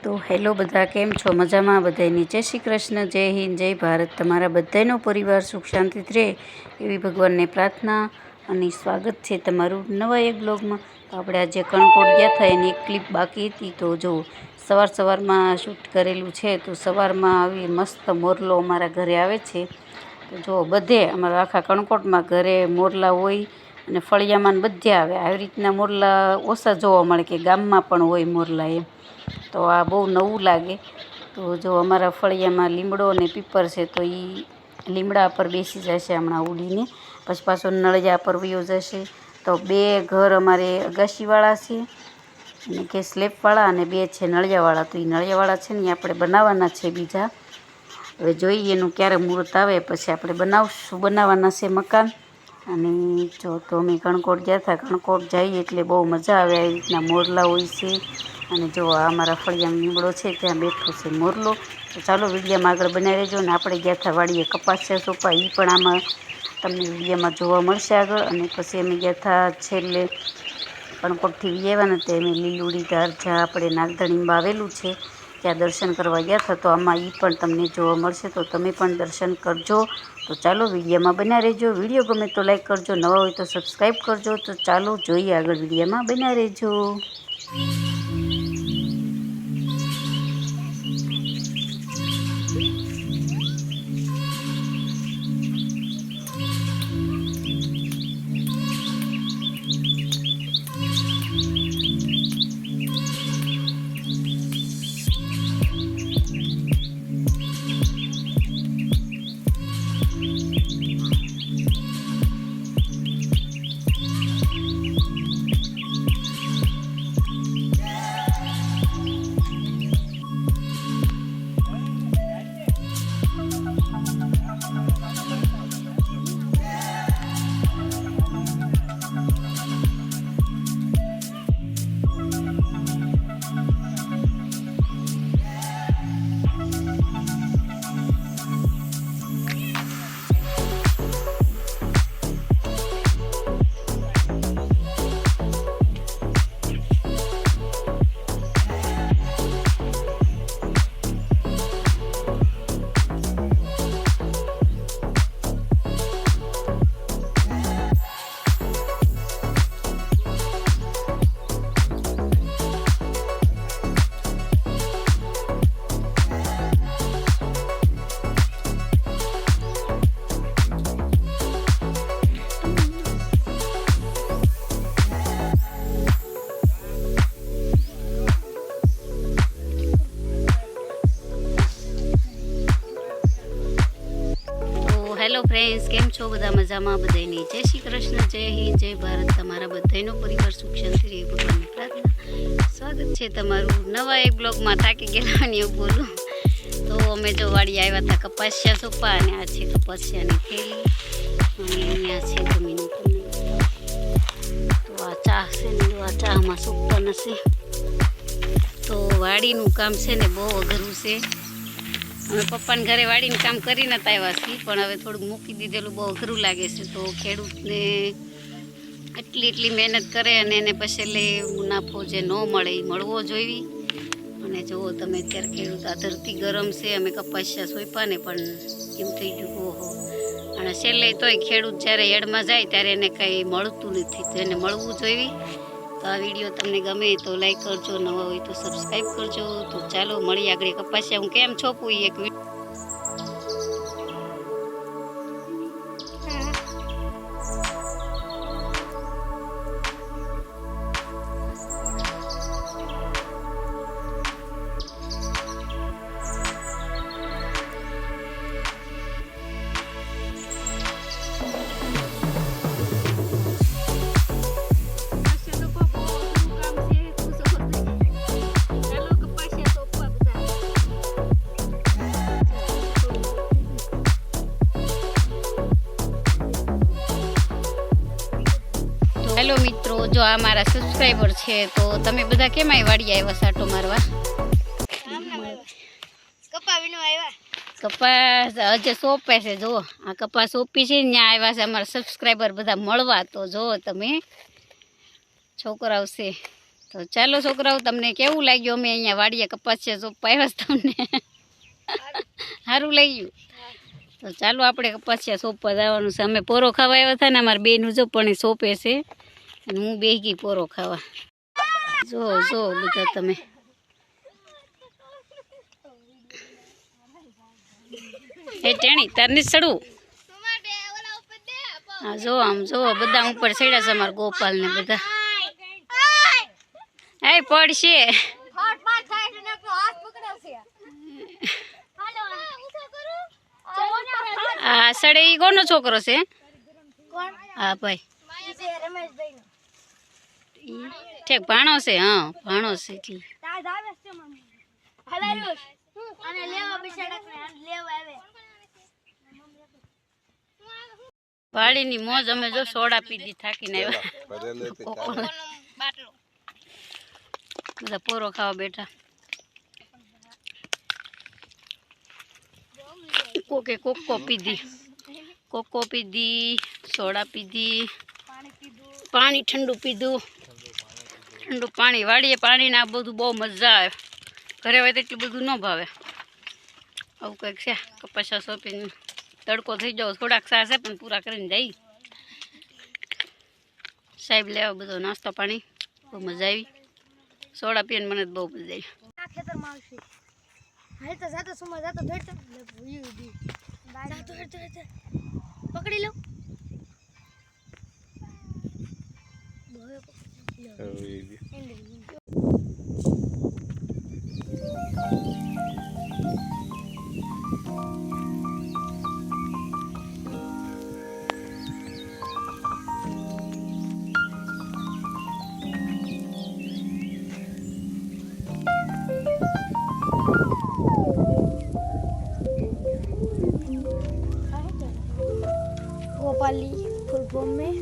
તો હેલો બધા, કેમ છો? મજામાં? બધાને જય શ્રી કૃષ્ણ, જય હિન્દ, જય ભારત. તમારા બધાનો પરિવાર સુખ શાંતિથી રહે એવી ભગવાનને પ્રાર્થના અને સ્વાગત છે તમારું નવા એક બ્લોગમાં. તો આપણે આજે કણકોટ ગયા હતા એની એક ક્લિપ બાકી હતી, તો જો સવારમાં શૂટ કરેલું છે. તો સવારમાં આવી મસ્ત મોરલો અમારા ઘરે આવે છે. તો જો બધે અમારા આખા કણકોટમાં ઘરે મોરલા હોય અને ફળિયામાં બધે આવે. આવી રીતના મોરલા ઓછા જોવા મળે કે ગામમાં પણ હોય મોરલા એમ. તો આ બહુ નવું લાગે. તો જો અમારા ફળિયામાં લીમડો અને પીપર છે, તો એ લીમડા પર બેસી જશે હમણાં ઉડીને, પછી પાછો નળિયા પર વયો જશે. તો બે ઘર અમારે અગાશીવાળા છે અને કે સ્લેબવાળા, અને બે છે નળિયાવાળા. તો એ નળિયાવાળા છે ને આપણે બનાવવાના છે બીજા. હવે જોઈએ એનું ક્યારે મુહૂર્ત આવે પછી આપણે બનાવવાના છે મકાન. અને જો તો અમે કણકોટ ગયા હતા. કણકોટ જઈએ એટલે બહુ મજા આવે. આવી રીતના મોરલા હોય છે. અને જો આ અમારા ફળિયામાં લીમડો છે, ત્યાં બેઠો છે મોરલો. તો ચાલો વિડીયોમાં આગળ બનાવી રહેજો. ને આપણે ગયા હતા વાડીએ કપાસિયા સોંપવા, એ પણ આમાં તમને વિડીયોમાં જોવા મળશે આગળ. અને પછી અમે ગયા હતા છેલ્લે કણકોટથી આવ્યા ને, અમે લીલુડી ધાર જ્યાં આપણે નાગધણીમાં આવેલું છે ત્યાં દર્શન કરવા ગયા હતા. તો આમાં એ પણ તમને જોવા મળશે, તો તમે પણ દર્શન કરજો. તો ચાલો વિડીયોમાં બન્યા રહેજો. વિડીયો ગમે તો લાઈક કરજો, નવા હોય તો સબસ્ક્રાઈબ કરજો. તો ચાલો જોઈએ આગળ, વિડીયોમાં બન્યા રહેજો. હેલો ફ્રેન્ડ્સ, કેમ છો બધા? મજામાં? બધાને જય શ્રી કૃષ્ણ, જય હિન્દ, જય ભારત. તમારા બધાનો પરિવાર સુખ શાંતિ રહે ભગવાનની પ્રાર્થના. સ્વાગત છે તમારું નવા એક બ્લોગમાં. થાકી ગયેલા ને એવું બોલું. તો અમે જો વાડી આવ્યા હતા કપાસિયા સોંપવા, અને આ છે કપાસિયાની થેલી, અને અહીંયા છે જમીન. તો આ ચા છે ને, આ ચામાં સોંપવા નથી. તો વાડીનું કામ છે ને બહુ અઘરું છે. અમે પપ્પાને ઘરે વાડીને કામ કરી નતા આવ્યા છીએ, પણ હવે થોડુંક મૂકી દીધેલું બહુ અઘરું લાગે છે. તો ખેડૂતને એટલી મહેનત કરે અને એને પછી મુનાફો જે ન મળે એ મળવો જોઈએ. અને જુઓ તમે, અત્યારે ખેડૂત આ ધરતી ગરમ છે. અમે કપાસિયા સોંપ્યા ને પણ એમ થઈ ગયું ઓહો. અને છેલ્લે તોય ખેડૂત જ્યારે હેડમાં જાય ત્યારે એને કંઈ મળતું નથી, તો એને મળવું જોઈએ. તો આ વિડીયો તમને ગમે તો લાઈક કરજો, નવા હોય તો સબસ્ક્રાઈબ કરજો. તો ચાલો મળીએ આગળ. કપાસિયા હું કેમ છોપું એક હેલો મિત્રો, જો આ મારા સબસ્ક્રાઈબર છે. તો તમે બધા કેમ વાડી આવ્યા સાટો મારવા? કપાસ હજે સોંપે છે. જો આ કપાસ સોંપી છે, ત્યાં આવ્યા છે અમારા સબસ્ક્રાઈબર બધા મળવા. તો જો તમે છોકરાઓ છે તો ચાલો છોકરાઓ, તમને કેવું લાગ્યું? અમે અહીંયા વાડીએ કપાસિયા સોંપવા આવ્યા તમને સારું લાગ્યું? તો ચાલો આપણે કપાસિયા સોંપવા જવાનું છે. અમે પોરો ખાવા આવ્યા હતા ને, અમારા બેનું જો પણ એ સોંપે છે અને હું બેસી ગઈ પોરો ખાવા. જો જો બધા તમે એ ટેણી તારને ચડવું. હા જો આમ જો બધા ઉપર ચડ્યા છે અમારા ગોપાલ ને બધા. એ પડશે આ સડે ઈ કોનો છોકરો છે? હા ભાઈ ઠીક ભાણો છે. હા ભાણો છે એટલે વાડીની મોજ. અમે જો સોડા પીધી થાકીને આવ્યા. બધા પોરો ખાવા બેઠા. કોકે કોકો પીધી, કોકો પીધી, સોડા પીધી, પાણી ઠંડુ પીધું. ઠંડુ પાણી વાડીએ પાણી ને આ બધું બહુ મજા આવે. ઘરે હોય તો એટલું બધું ન ભાવે. આવું કંઈક છે. કપાસિયા સોંપીને તડકો થઈ જાવ. થોડાક સા છે પણ પૂરા કરીને જઈ. સાહેબ લેવા બધો નાસ્તો પાણી. બહુ મજા આવી. સોડા પીને મને બહુ મજા આવી. પકડી લો. गोपाली फुल फॉर्म में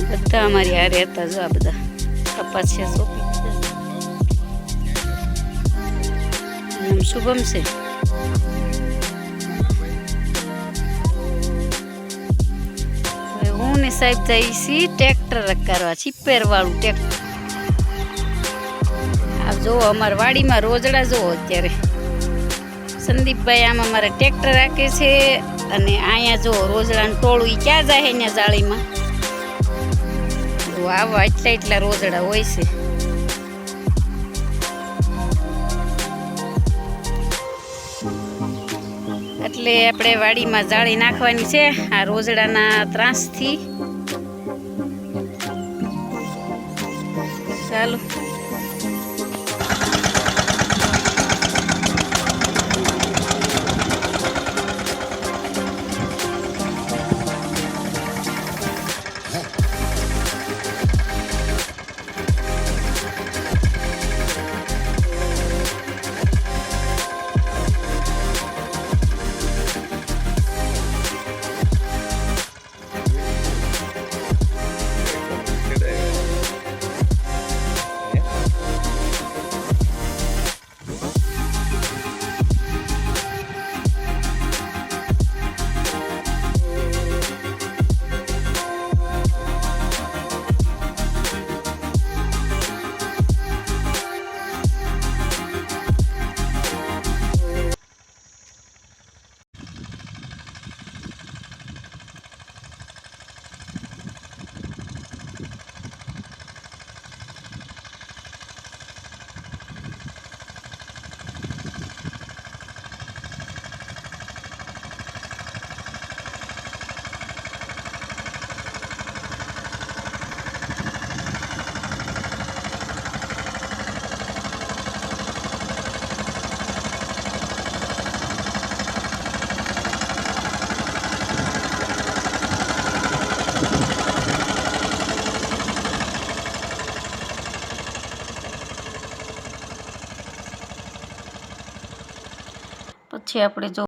બધા અમારી હારે હતા. જો આ બધા કપાસિયા સોંપી દીધા. નામ શુભમ છે. હવે હું ને સાહેબ જઈશી ટ્રેક્ટર કરવા, છીપેર વાળું ટ્રેક્ટર. આ જો અમારા વાડીમાં રોજડા જો અત્યારે સંદીપભાઈ આમ અમારે ટ્રેક્ટર રાખે છે અને અહીંયા જો રોજડાનું ટોળું ઈ ક્યાં જાય અહીંયા જાળીમાં. આવા એટલા રોજડા હોય છે. એટલે આપણે વાડીમાં જાળી નાખવાની છે આ રોજડાના ત્રાસથી. ચાલો પછી આપણે જો